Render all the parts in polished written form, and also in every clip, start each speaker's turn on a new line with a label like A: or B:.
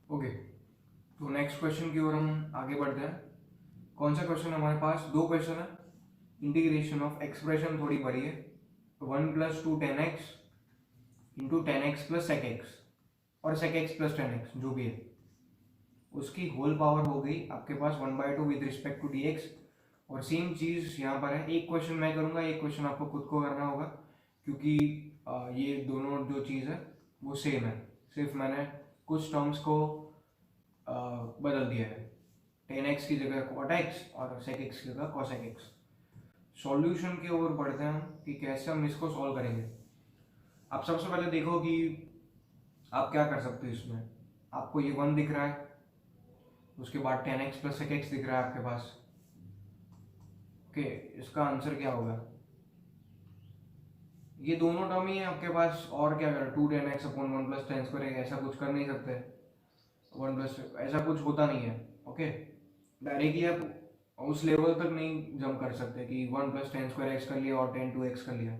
A: Okay, तो next question की ओर हम आगे बढ़ते हैं। कौन सा क्वेश्चन है हमारे पास? दो क्वेश्चन है। इंटीग्रेशन ऑफ एक्सप्रेशन थोड़ी बड़ी है, 1 + 2 tan x into tan X plus sec X और sec X plus tan X जो भी है उसकी होल पावर हो गई आपके पास 1/2 with respect to D X. और सेम चीज़ यहाँ पर है, एक क्वेश्चन मैं करूँगा, एक क्वेश्चन आपको खुद को करना होगा, क्योंकि ये दोनों जो चीज़ है वो सेम है, सिर्फ मैंने कुछ टर्म्स को बदल दिया है। टेन एक्स की जगह कॉट एक्स और सेक एक्स की जगह कॉसेक एक्स। सॉल्यूशन की ओर बढ़ते हैं हम कि कैसे हम इसको सॉल्व करेंगे। आप सबसे पहले देखो कि आप क्या कर सकते हो इसमें। आपको ये 1 दिख रहा है, उसके बाद tan X plus sec X दिख रहा है आपके पास। ओके, इसका आंसर क्या होगा? ये दोनों टर्म ही है आपके पास, और क्या करें? 2 tan x/1 + tan² ऐसा कुछ कर नहीं सकते। 1 + ऐसा कुछ होता नहीं है। ओके, डायरेक्टली आप उस लेवल तक नहीं जंप कर सकते कि 1 + tan² कर लिया और tan2x कर लिया।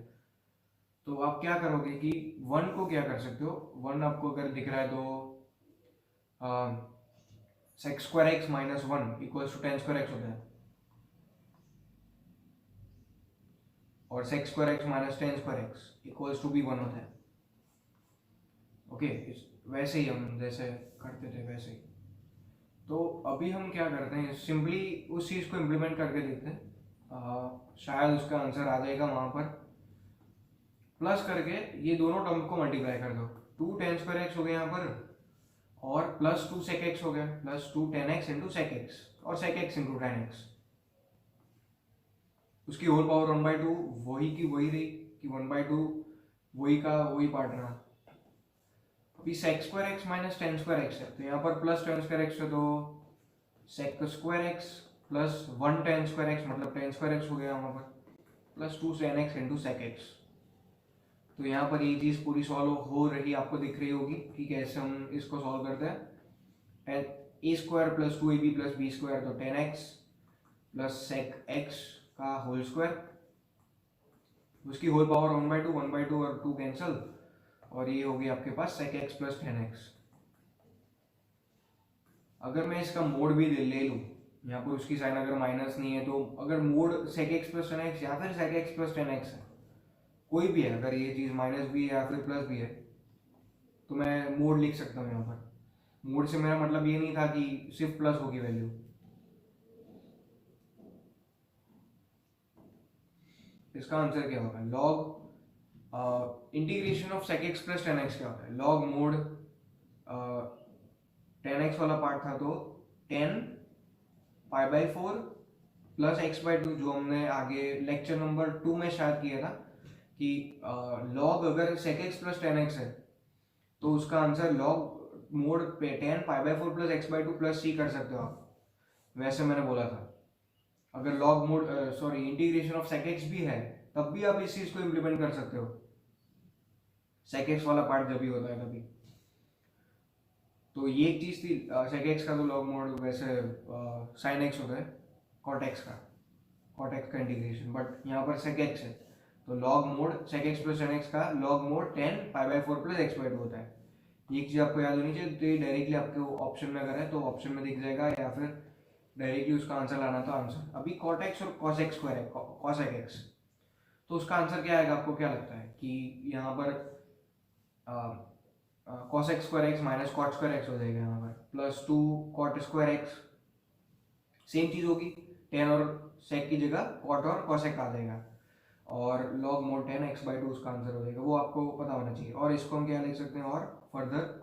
A: तो आप क्या करोगे कि 1 को क्या कर सकते हो, 1 आपको अगर दिख रहा है तो sec² x - 1 = tan² x होता है, और sec² x - tan² x = भी 1 होता है। ओके, वैसे ही हम जैसे करते थे वैसे ही। तो अभी हम क्या करते हैं, सिंपली उस चीज़ को इम्प्लीमेंट करके देखते हैं। शायद उसका आंसर आ जाएगा वहाँ पर। प्लस करके ये दोनों टर्म को मल्टीप्लाई कर दो। 2 tan² x हो गया यहाँ पर, और +2 sec x हो गया, +2 tan x into sec X और sec X into tan x। उसकी होल पावर 1/2 वही की वही रही कि 1/2 वही का वही पार्ट रहा। अभी sec² x - tan² x है, तो यहाँ पर प्लस tan² x है तो sec² x plus 1 tan² x मतलब tan² x हो गया वहाँ पर, +2 tan x into sec X. तो यहाँ पर ये चीज़ पूरी सॉल्व हो रही आपको दिख रही होगी कि कैसे हम इसको सॉल्व करते हैं। a² + 2ab + b² तो tan x plus sec X का होल स्क्वायर, उसकी होल पावर 1/2 और 2 कैंसल, और ये होगी आपके पास sec x plus tan x। अगर मैं इसका मोड भी ले लूँ, यहाँ पर उसकी साइन अगर माइनस नहीं है तो अगर mode sec x plus tan x या फिर sec x plus tan x है, कोई भी है, अगर ये चीज़ माइनस भी है या फिर प्लस भी है, तो मैं मोड लिख सकता हूँ यहाँ पर। मोड से मेरा मतलब ये नहीं था कि सिर्फ प्लस होगी वैल्यू। इसका आंसर क्या होगा? Log integration of sec x plus tan x क्या होता है? लॉग मोड tan x वाला पार्ट था तो 10π/4 प्लस x/2, जो हमने आगे लेक्चर नंबर 2 में शायद किया था कि लॉग अगर sec x plus tan x है तो उसका आंसर लॉग मोड पे 10π/4 प्लस x/2 प्लस c कर सकते हो आप। वैसे मैंने बोला था, अगर log mode integration of sec x भी है तब भी आप इस चीज़ को इम्प्लीमेंट कर सकते हो, sec x वाला पार्ट जब भी होता है तभी। तो ये एक चीज़ थी। sec x का तो लॉग मोड वैसे sin x होता है, cot x का इंटीग्रेशन, बट यहाँ पर sec x है तो log mode sec x plus tan x का लॉग मोड 10π/4 प्लस x/2 होता है। ये एक चीज़ आपको याद होनी चाहिए। तो ये डायरेक्टली आपके ऑप्शन में अगर है तो ऑप्शन में दिख जाएगा, या फिर डायरेक्टली उसका आंसर लाना तो आंसर। अभी cot x और cos x² है, cosec x, तो उसका आंसर क्या आएगा? आपको क्या लगता है कि यहाँ पर cos x² x minus cot² x हो जाएगा यहाँ पर, +2 cot² x, सेम चीज़ होगी, टेन और सेक की जगह कॉट और कॉसेक आ जाएगा, और लॉग मोड 10x/2 उसका आंसर हो जाएगा। वो आपको पता होना चाहिए। और इसको हम क्या लिख सकते हैं, और further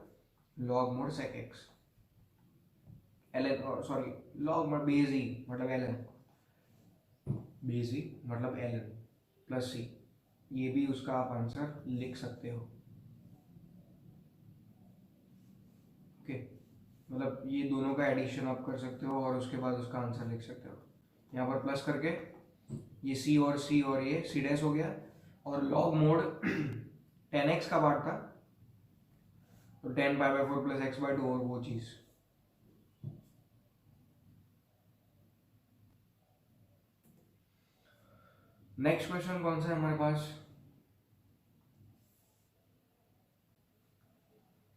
A: log mod sec X L N, sorry log mod base E मतलब एल एन, बेस ई मतलब एल एन प्लस सी, ये भी उसका आप आंसर लिख सकते हो। ओके, मतलब ये दोनों का एडिशन आप कर सकते हो और उसके बाद उसका आंसर लिख सकते हो। यहाँ पर प्लस करके ये सी और ये सी डैश हो गया, और लॉग मोड 10x का पार्ट था तो 10π/4 प्लस x/2 और वो चीज़। नेक्स्ट क्वेश्चन कौन सा है हमारे पास?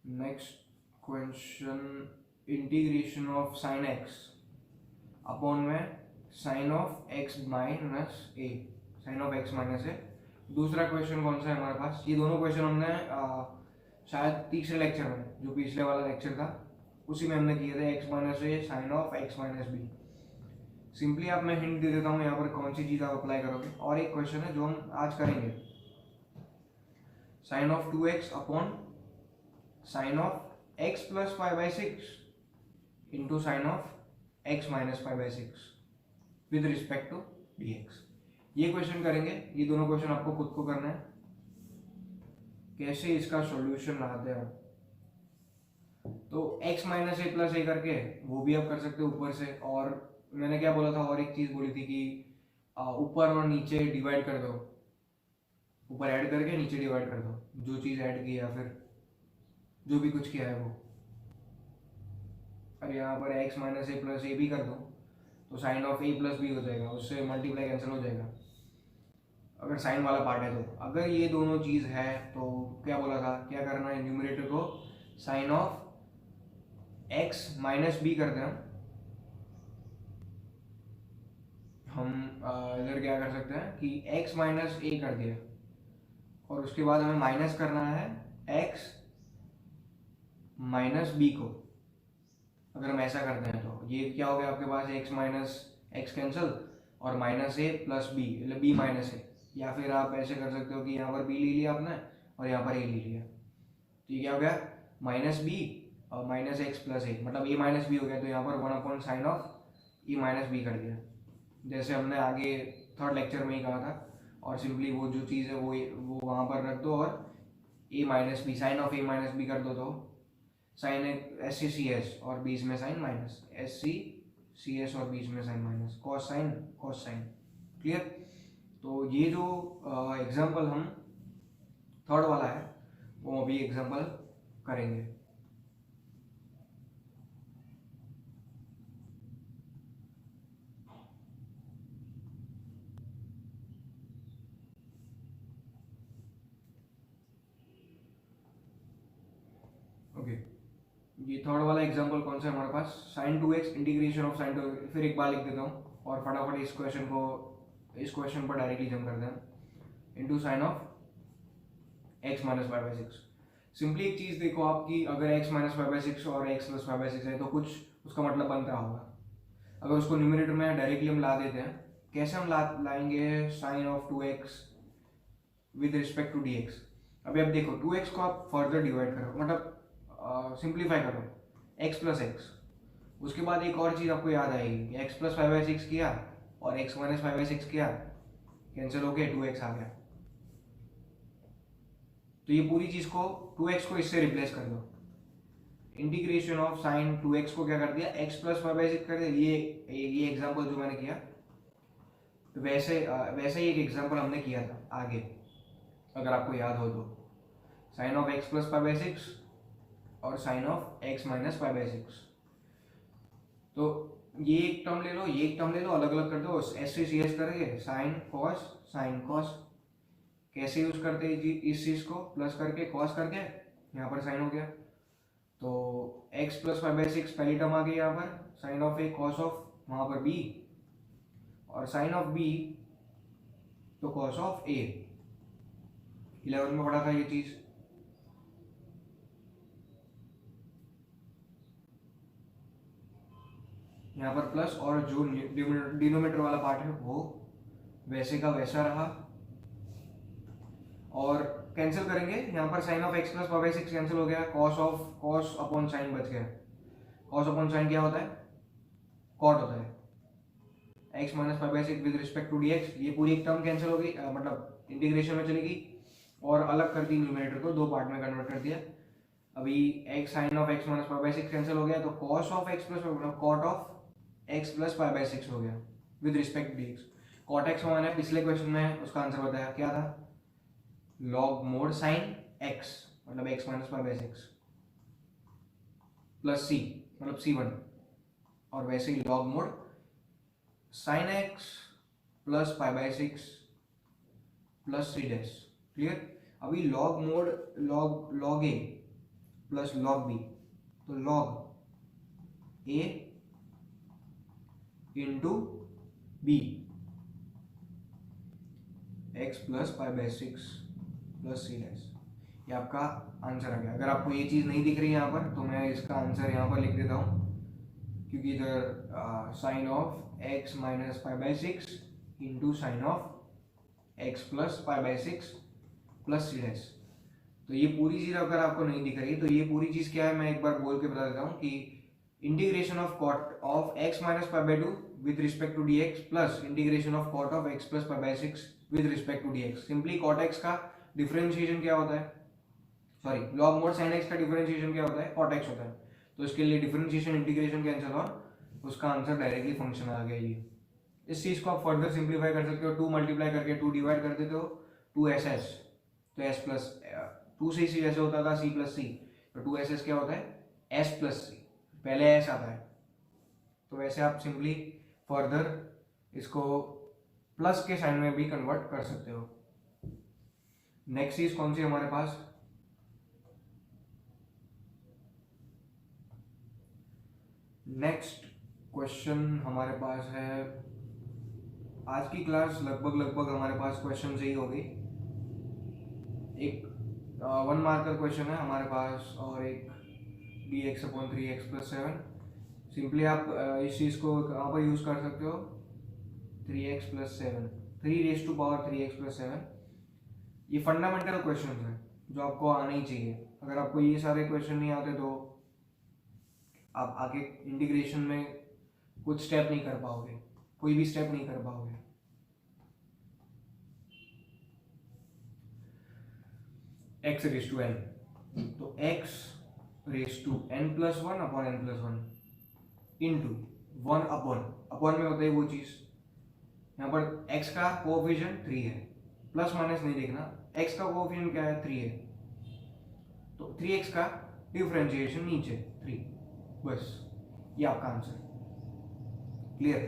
A: Next question integration of sine X upon में sine of X minus A, sine of X minus A. दूसरा क्वेश्चन कौन सा है हमारे पास? ये दोनों क्वेश्चन हमने शायद तीसरे लेक्चर में, जो पिछले वाला लेक्चर था उसी में हमने किए थे, X minus A sine of X minus B. Simply आप, मैं हिंट दे देता हूँ यहाँ पर कौन सी चीज़ आप अप्लाई करोगे। और एक क्वेश्चन है जो हम आज करेंगे, sine of 2x upon sine of x plus 5/6 into sine of x minus 5/6 with respect to dx। ये क्वेश्चन करेंगे, ये दोनों क्वेश्चन आपको खुद को करना है, कैसे इसका सॉल्यूशन लाते हैं। तो x माइनस ए प्लस ए करके वो भी आप कर सकते हो ऊपर से। और मैंने क्या बोला था, और एक चीज़ बोली थी कि ऊपर और नीचे डिवाइड कर दो, ऊपर ऐड करके नीचे डिवाइड कर दो, जो चीज़ ऐड की या फिर जो भी कुछ किया है वो। और यहाँ पर x minus A plus A भी कर दो तो sine of A plus B हो जाएगा, उससे मल्टीप्लाई कैंसिल हो जाएगा अगर साइन वाला पार्ट है तो। अगर ये दोनों चीज़ है तो क्या बोला था, क्या करना है, न्यूमरेटर को sine of x minus B करते हैं हम। इधर क्या कर सकते हैं कि x माइनस ए कर दिया और उसके बाद हमें माइनस करना है x माइनस बी को। अगर हम ऐसा करते हैं तो ये क्या हो गया आपके पास, x माइनस एक्स कैंसिल और माइनस ए प्लस बी, मतलब बी माइनस ए। या फिर आप ऐसे कर सकते हो कि यहाँ पर बी ले लिया आपने और यहाँ पर ए ले लिया, तो ये क्या हो गया, माइनस बी और माइनस एक्स प्लस ए, मतलब ए माइनस बी हो गया। तो यहाँ पर 1 sine of A minus B कर दिया, जैसे हमने आगे थर्ड लेक्चर में ही कहा था। और सिंपली वो जो चीज़ है वो वहाँ पर रख दो और A minus B, sine of A minus B कर दो, तो sine S C C S और बीच में sine minus S C C S और बीच में sine minus cos sine cos sine. Clear? तो ये जो एग्जाम्पल हम थर्ड वाला है वो अभी एग्जाम्पल करेंगे। ओके, ये थर्ड वाला एग्जांपल कौन सा है हमारे पास, sine 2x integration of sine 2। फिर एक बार लिख देता हूँ और फटाफट इस क्वेश्चन पर डायरेक्टली जम करते हैं, into sine of x minus 5/6। Simply एक चीज़ देखो आपकी, अगर x माइनस 5/6 और x प्लस 5/6 है तो कुछ उसका मतलब बन रहा होगा। अगर उसको न्यूमरेटर में डायरेक्टली हम ला देते हैं, कैसे हम लाएंगे, sine of 2x with respect to dx। अभी आप देखो 2x को आप फर्दर डिवाइड करो, मतलब सिंप्लीफाई करो x प्लस एक्स। उसके बाद एक और चीज़ आपको याद आएगी, x प्लस 5/6 किया और x माइनस 5/6 किया, कैंसिल हो गया, 2x आ गया। तो ये पूरी चीज़ को 2x को इससे रिप्लेस कर दो। इंटीग्रेशन ऑफ साइन 2x को क्या कर दिया, x प्लस 5/6 कर दिया। ये एग्जाम्पल जो मैंने किया, तो वैसे ही एक एग्जाम्पल हमने किया था आगे, अगर आपको याद हो तो, साइन ऑफ x प्लस 5/6 और साइन ऑफ x माइनस 5/6। तो ये एक टर्म ले लो, ये एक टर्म ले लो, अलग अलग कर दो, एस से सी एस करेंगे, साइन कॉस। कैसे यूज करते हैं इस चीज को, प्लस करके कॉस करके, यहाँ पर साइन हो गया। तो x प्लस 5/6 पहली टर्म आ गई यहाँ पर, sine of A cos of वहाँ पर b, और साइन ऑफ b तो कॉस ऑफ a। 11 में पढ़ा था ये चीज़। यहाँ पर प्लस, और जो डिनोमिनेटर वाला पार्ट है वो वैसे का वैसा रहा। और कैंसिल करेंगे, यहाँ पर sine of x plus 5/6 cancel हो गया, कॉस अपॉन साइन बच गया। कॉस अपॉन साइन क्या होता है, कॉट होता है। x minus 5/6 with respect to dx, ये पूरी एक टर्म कैंसिल हो गई, मतलब इंटीग्रेशन में चलेगी, और अलग कर दी न्यूमरेटर को, दो पार्ट में कन्वर्ट कर दिया। अभी x sine of x minus 5/6 cancel हो गया, तो cos of x plus cot of x plus 5/6 हो गया with respect dx। Cot x मैंने पिछले क्वेश्चन में उसका आंसर बताया, क्या था, लॉग मोड साइन x, मतलब x माइनस 5/6 प्लस c, मतलब c1, और वैसे ही log mod sine x plus 5/6 plus c dash. Clear? अभी log mod log a plus log b, तो log A into B X plus pi by 6 plus C dash, ये आपका answer आ गया। अगर आपको ये चीज़ नहीं दिख रही यहाँ पर तो मैं इसका आंसर यहाँ पर लिख देता हूँ, क्योंकि इधर sine of X minus pi by 6 into sine of X plus pi by 6 plus C dash. तो ये पूरी चीज़ अगर आपको नहीं दिख रही तो ये पूरी चीज़ क्या है, मैं एक बार बोल के बता देता हूँ कि integration of cot of X minus pi by 2 with respect to D X plus integration of cot of X plus pi by 6 with respect to D X. Simply cot X का डिफरेंशिएशन क्या होता है, sorry log mod sine X का differentiation क्या होता है, cot x होता है। तो इसके लिए डिफरेंशिएशन इंटीग्रेशन कैंसिल और उसका आंसर डायरेक्टली फंक्शन आ गया ये। इस चीज़ को आप फर्दर सिंप्लीफाई कर सकते हो, 2 मल्टीप्लाई करके 2 डिवाइड कर देते हो, 2ss, तो s प्लस 2 से सी जैसे होता था c प्लस सी, तो 2ss क्या होता है s प्लस सी, पहले s आता है। तो वैसे आप सिंपली फर्दर इसको प्लस के साइन में भी कन्वर्ट कर सकते हो। नेक्स्ट चीज कौन सी हमारे पास, नेक्स्ट क्वेश्चन हमारे पास है, आज की क्लास लगभग हमारे पास क्वेश्चन से ही होगी। एक 1 मार्कर क्वेश्चन है हमारे पास और एक dx/3x + 7। सिंपली आप इस चीज़ को यहाँ पर यूज़ कर सकते हो, 3x + 7, 3 × 7। ये फंडामेंटल क्वेश्चन है जो आपको आना ही चाहिए। अगर आपको ये सारे क्वेश्चन नहीं आते तो आप आगे इंटीग्रेशन में कुछ स्टेप नहीं कर पाओगे, कोई भी स्टेप नहीं कर पाओगे। x रेज टू n, तो x raise to n + 1 upon n + 1 into 1 upon में होता है वो चीज। यहाँ पर x का कोएफिशिएंट 3 है, प्लस माइनस नहीं देखना, x का कोएफिशिएंट क्या है 3 है, तो 3x का डिफरेंशिएशन नीचे 3, बस ये आपका आंसर। क्लियर।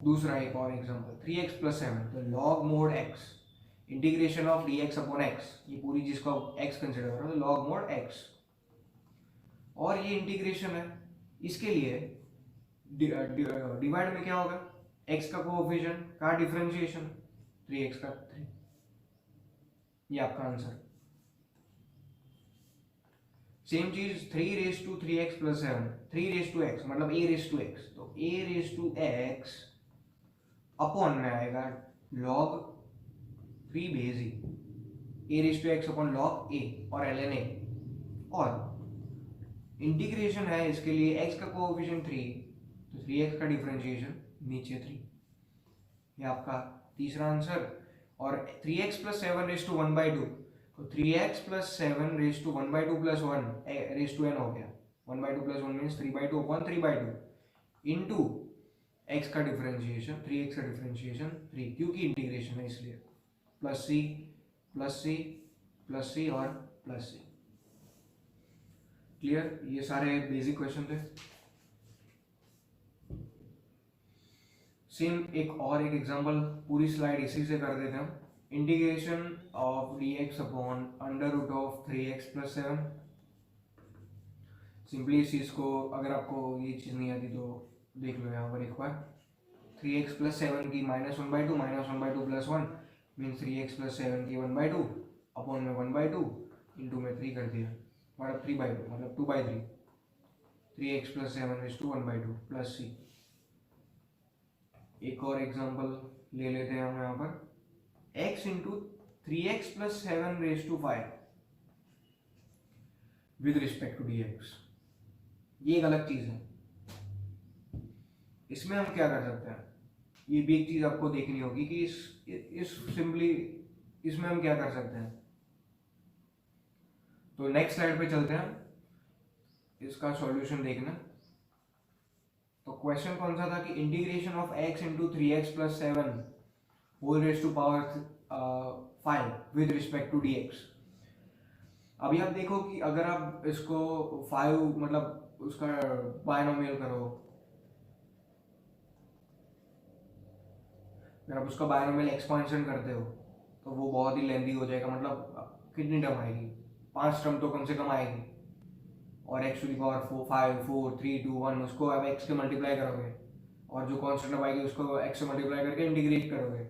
A: दूसरा एक और एग्जांपल, 3x + 7, तो log mode x integration of dx/x, ये पूरी चीज को x कंसिडर करो, लॉग मोड x, और ये इंटीग्रेशन है, इसके लिए डिवाइड में क्या होगा, x का कोएफिशिएंट का डिफरेंशिएशन 3x का 3, ये आपका आंसर। सेम चीज 3 × 3x + 7, 3 x मतलब a/x, तो a/x अपॉन में आएगा log 3 base e, a/x upon log a और ln a, और इंटीग्रेशन है इसके लिए x का कोएफिशिएंट 3, तो 3x का डिफरेंशिएशन नीचे 3, ये आपका तीसरा आंसर। और 3x + 7/1/2, तो 3x + 7/1/2 + 1 हो गया, 1/2 + 1 मीन्स 3/2 अपॉन 3/2 इंटू x का डिफरेंशिएशन 3x का डिफरेंशिएशन 3, क्योंकि इंटीग्रेशन है इसलिए, plus C plus C plus C और प्लस सी। क्लियर, ये सारे बेसिक क्वेश्चन थे। सेम एक और एक एग्जांपल, पूरी स्लाइड इसी से कर देते हैं। Integration of dx upon √3x + 7। Simply इस चीज को, अगर आपको ये चीज नहीं आती तो देख लो यहाँ पर एक बार, 3x + 7 की -1/2 + 1 मीन्स 3x + 7 की 1/2 अपॉन में 1/2 इंटू में 3 कर दिया, मतलब 3/2 मतलब 2/3, 3x + 7/1/2 प्लस सी। एक और एग्जांपल ले लेते हैं हम यहाँ पर, x × 3x + 7/5 with respect to dx। ये एक अलग चीज है, इसमें हम क्या कर सकते हैं, ये भी एक चीज आपको देखनी होगी कि इस सिंपली इसमें हम क्या कर सकते हैं। तो नेक्स्ट स्लाइड पे चलते हैं, इसका सॉल्यूशन देखना। तो क्वेश्चन कौन सा था कि integration of x × 3x + 7 whole raise to power 5 with respect to dx। अभी आप देखो कि अगर आप इसको 5 मतलब उसका बायनोमियल करो, अगर आप उसका बायनोमियल एक्सपेंशन करते हो तो वो बहुत ही लेंदी हो जाएगा, मतलब कितनी टर्म आएगी, 5 टर्म तो कम से कम आएगी, और x टू द पावर 5 4 3 2 1 उसको अब x के मल्टीप्लाई करोगे और जो कांस्टेंट आएगी उसको x से मल्टीप्लाई करके इंटीग्रेट करोगे,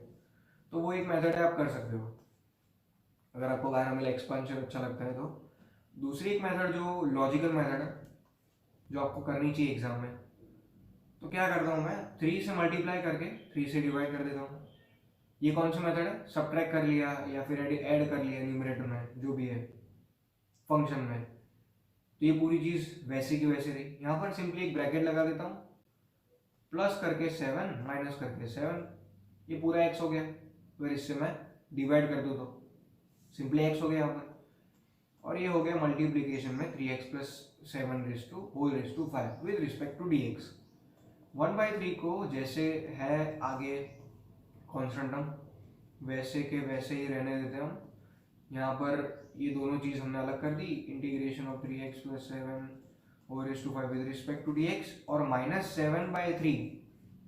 A: तो वो एक मेथड है, आप कर सकते हो अगर आपको बायनोमियल एक्सपेंशन अच्छा लगता है तो। दूसरी एक मेथड जो लॉजिकल मेथड है जो आपको करनी चाहिए एग्जाम में, तो क्या करता हूँ मैं 3 से मल्टीप्लाई करके 3 से डिवाइड कर देता हूँ। ये कौन सा मेथड है, सब्ट्रैक्ट कर लिया या फिर ऐड कर लिया न्यूमरेटर में जो भी है फंक्शन में, तो ये पूरी चीज़ वैसे की वैसे रही। यहाँ पर सिंपली एक ब्रैकेट लगा देता हूँ, प्लस करके 7 माइनस करके 7, ये पूरा x हो गया। फिर इससे मैं डिवाइड कर दूँ तो सिंपली x हो गया यहाँ पर, और ये हो गया मल्टीप्लीकेशन में 3x plus 7 raise to whole raise to 5 with respect to dx। 1/3 को जैसे है आगे कॉन्स्टेंट टर्म वैसे के वैसे ही रहने देते हैं हम। यहाँ पर ये दोनों चीज़ हमने अलग कर दी, integration of 3x plus 7 whole raise to 5 with respect to dx, और -7/3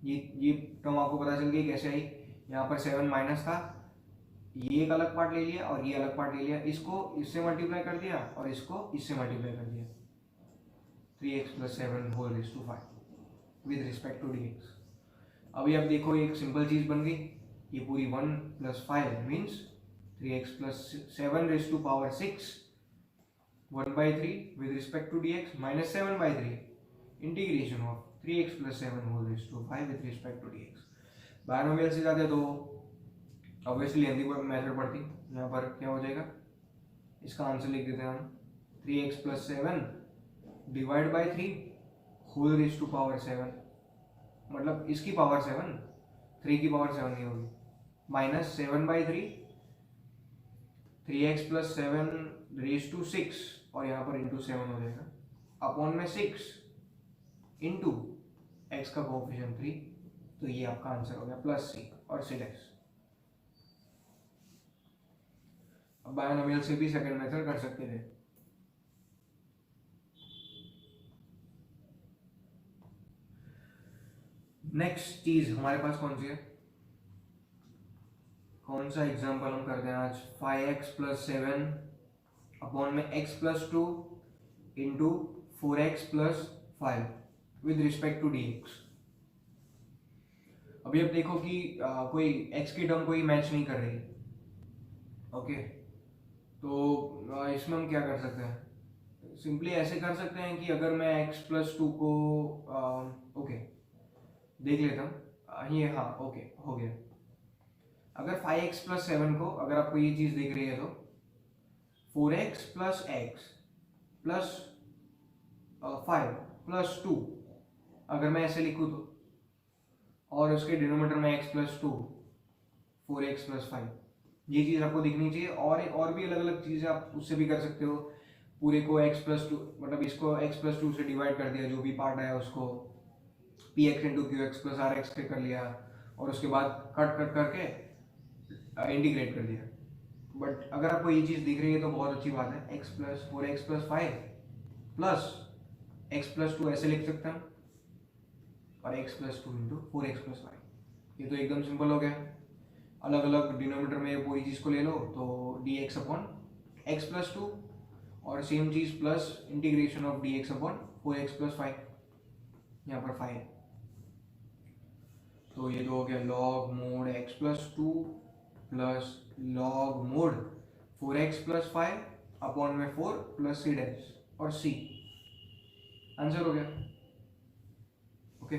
A: ये टर्म आपको पता चल गई कैसे आई। यहाँ पर 7 माइनस था, ये एक अलग पार्ट ले लिया और ये अलग पार्ट ले लिया, इसको इससे मल्टीप्लाई कर दिया और इसको इससे मल्टीप्लाई कर दिया, 3x plus 7 whole raise to 5 with respect to dx। अभी अब देखो एक सिंपल चीज़ बन गई, ये पूरी 1 plus 5 means 3x plus 7 raise to power 6 1/3 with respect to dx minus 7/3 integration of 3x plus 7 whole raise to 5 with respect to dx। Binomial से जाते तो ऑब्वियसली लेंथी मेथड पड़ती, यहाँ पर क्या हो जाएगा, इसका आंसर लिख देते हैं हम 3x plus 7 divide by 3 whole raise to power 7, मतलब इसकी पावर 7, 3 की पावर 7 नहीं होगी, minus 7/3 3x plus 7 raise to 6 और यहाँ पर इंटू 7 हो जाएगा अपॉन में 6 इंटू x का कोएफिशिएंट 3, तो ये आपका आंसर हो गया प्लस c और c डैश। अब बायनोमियल से भी सेकंड मेथड कर सकते थे। नेक्स्ट चीज हमारे पास कौन सी है, कौन सा एग्जाम्पल हम करते हैं आज, 5x प्लस 7 अपॉन में x plus 2 into 4x plus 5 with respect to dx। अभी अब देखो कि कोई x की टर्म कोई मैच नहीं कर रही, ओके, तो इसमें हम क्या कर सकते हैं, सिंपली ऐसे कर सकते हैं कि अगर मैं x प्लस 2 को ओके देख लेता हूँ, ये हाँ ओके हो गया। अगर 5x प्लस 7 को, अगर आपको ये चीज़ दिख रही है तो 4x plus x plus 5 plus 2 अगर मैं ऐसे लिखूँ तो, और उसके डिनोमिनेटर में x प्लस 2 4x प्लस 5, ये चीज़ आपको दिखनी चाहिए। और भी अलग अलग चीज़ें आप उससे भी कर सकते हो, पूरे को x प्लस 2 मतलब इसको x प्लस 2 से डिवाइड कर दिया, जो भी पार्ट आया उसको px into Q X plus R X कर लिया, और उसके बाद कट करके इंटीग्रेट कर दिया। बट अगर आपको ये चीज़ दिख रही है तो बहुत अच्छी बात है, x plus 4x plus 5 plus x plus 2 ऐसे लिख सकते हैं, और x plus 2 into 4x plus 5, ये तो एकदम सिंपल हो गया। अलग अलग डिनोमिनेटर में पूरी चीज़ को ले लो तो dx अपॉन x प्लस 2, और same cheese plus integration of dx upon 4x plus 5, यहाँ पर 5 है, तो ये तो हो गया log mode x plus 2 plus log mode 4x plus 5 upon में 4 प्लस c डैश और c, आंसर हो गया। ओके,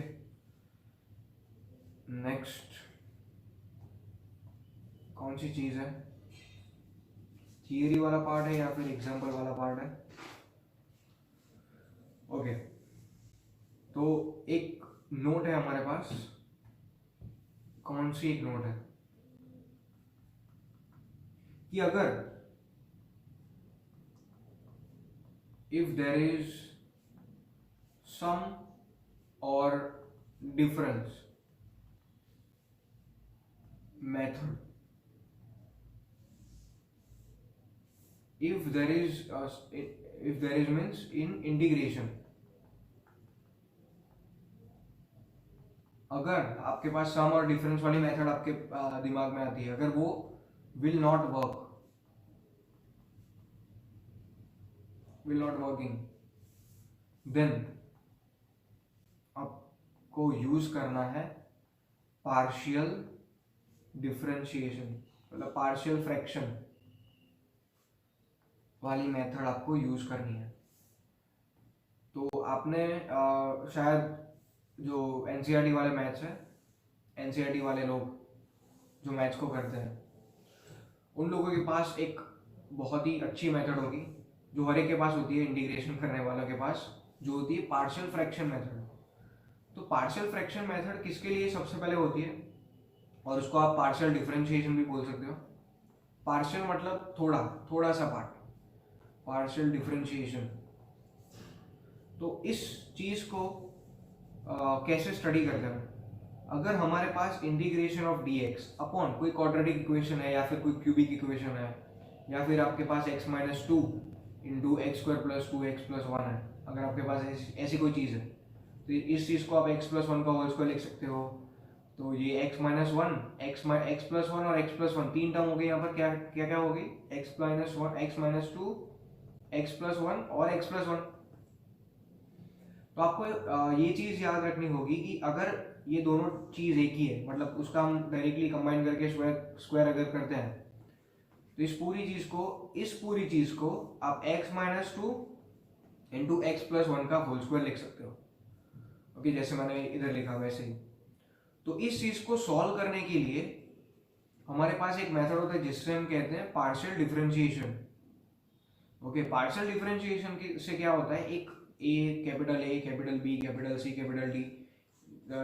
A: नेक्स्ट कौन सी चीज़ है, थियरी वाला पार्ट है या फिर एग्जाम्पल वाला पार्ट है। ओके, तो एक नोट है हमारे पास, कौन सी एक नोट है कि अगर इफ देयर इज सम और difference method, if there is means in integration, अगर आपके पास सम और डिफरेंस वाली मेथड आपके दिमाग में आती है, अगर वो will not working, देन आपको यूज करना है पार्शियल डिफरेंशिएशन, मतलब पार्शियल फ्रैक्शन वाली मेथड आपको यूज करनी है। तो आपने शायद जो एनसीईआरटी वाले मैथ्स है, एनसीईआरटी वाले लोग जो मैथ्स को करते हैं, उन लोगों के पास एक बहुत ही अच्छी मेथड होगी जो हर एक के पास होती है, इंटीग्रेशन करने वालों के पास, जो होती है पार्शियल फ्रैक्शन मेथड। तो पार्शियल फ्रैक्शन मेथड किसके लिए सबसे पहले होती है, और उसको आप पार्शियल डिफरेंशिएशन भी बोल सकते हो। पार्शियल मतलब थोड़ा थोड़ा सा पार्ट, पार्शियल डिफरेंशिएशन। तो इस चीज को कैसे स्टडी करते हैं? अगर हमारे पास इंटीग्रेशन ऑफ dx अपॉन कोई क्वाड्रेटिक इक्वेशन है, या फिर कोई क्यूबिक इक्वेशन है, या फिर आपके पास x minus two into x square plus two x plus one है, अगर आपके पास ऐसी कोई चीज़ है, तो इस चीज़ को आप x प्लस वन का होल स्क्वायर लिख सकते हो। तो ये x minus one, x plus one और x प्लस वन, तीन टर्म हो गई यहाँ पर। क्या क्या क्या होगी? x minus one, x minus to, x plus one और x प्लस वन। तो आपको ये चीज़ याद रखनी होगी कि अगर ये दोनों चीज़ एक ही है, मतलब उसका हम डायरेक्टली कंबाइन करके स्क्वायर अगर करते हैं, तो इस पूरी चीज़ को आप x minus two into X plus one का होल स्क्वायर लिख सकते हो। ओके, जैसे मैंने इधर लिखा वैसे ही। तो इस चीज़ को सॉल्व करने के लिए हमारे पास एक मेथड होता है जिससे हम कहते हैं partial differentiation. Okay, partial differentiation से क्या होता है, एक capital A, capital B, capital C, capital D,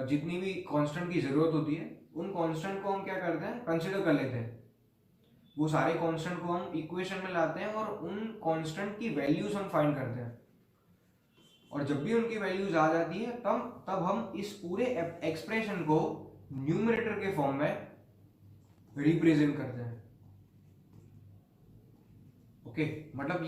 A: जितनी भी कांस्टेंट की जरूरत होती है, उन कांस्टेंट को हम क्या करते हैं, कंसिडर कर लेते हैं। वो सारे कांस्टेंट को हम इक्वेशन में लाते हैं और उन कांस्टेंट की वैल्यूज हम फाइंड करते हैं। और जब भी उनकी वैल्यूज आ जाती है तब हम इस पूरे एक्सप्रेशन को न्यूमरेटर के फॉर्म में रिप्रेजेंट करते हैं। ओके, मतलब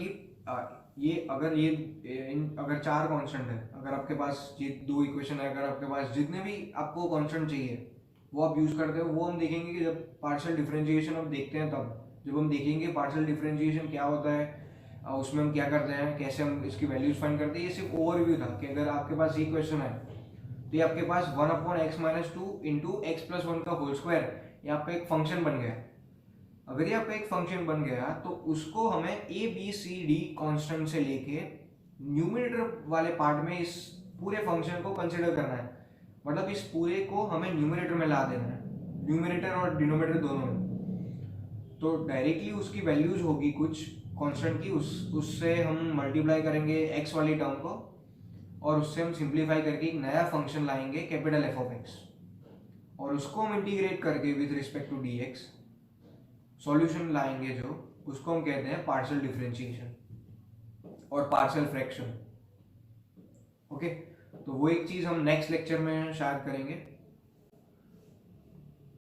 A: ये अगर चार कांस्टेंट है, अगर आपके पास ये दो इक्वेशन है, अगर आपके पास जितने भी आपको कांस्टेंट चाहिए वो आप यूज करते हो, वो हम देखेंगे कि जब पार्शियल डिफरेंशिएशन हम देखते हैं तब। जब हम देखेंगे पार्शियल डिफरेंशिएशन क्या होता है, उसमें हम क्या करते हैं, कैसे हम इसकी वैल्यूज फाइंड करते हैं, ये सिर्फ ओवरव्यू था कि अगर आपके पास ये क्वेश्चन है तो ये आपके पास one upon X minus two into X plus one का होल स्क्वायर, ये आपका एक फंक्शन बन गया। अगर ये आपका एक फंक्शन बन गया तो उसको हमें A B C D constant से लेके न्यूमरेटर वाले पार्ट में इस पूरे फंक्शन को कंसिडर करना है। मतलब इस पूरे को हमें न्यूमरेटर में ला देना है, न्यूमरेटर और डिनोमिनेटर दोनों में। तो डायरेक्टली उसकी वैल्यूज होगी कुछ कांस्टेंट की, उससे हम मल्टीप्लाई करेंगे एक्स वाली टर्म को, और उससे हम सिंप्लीफाई करके एक नया फंक्शन लाएंगे कैपिटल एफ ऑफ एक्स, और उसको हम इंटीग्रेट करके with respect to D X solution लाएंगे, जो उसको हम कहते हैं पार्शियल डिफरेंशिएशन और पार्शियल फ्रैक्शन। ओके, तो वो एक चीज हम नेक्स्ट लेक्चर में शायद करेंगे।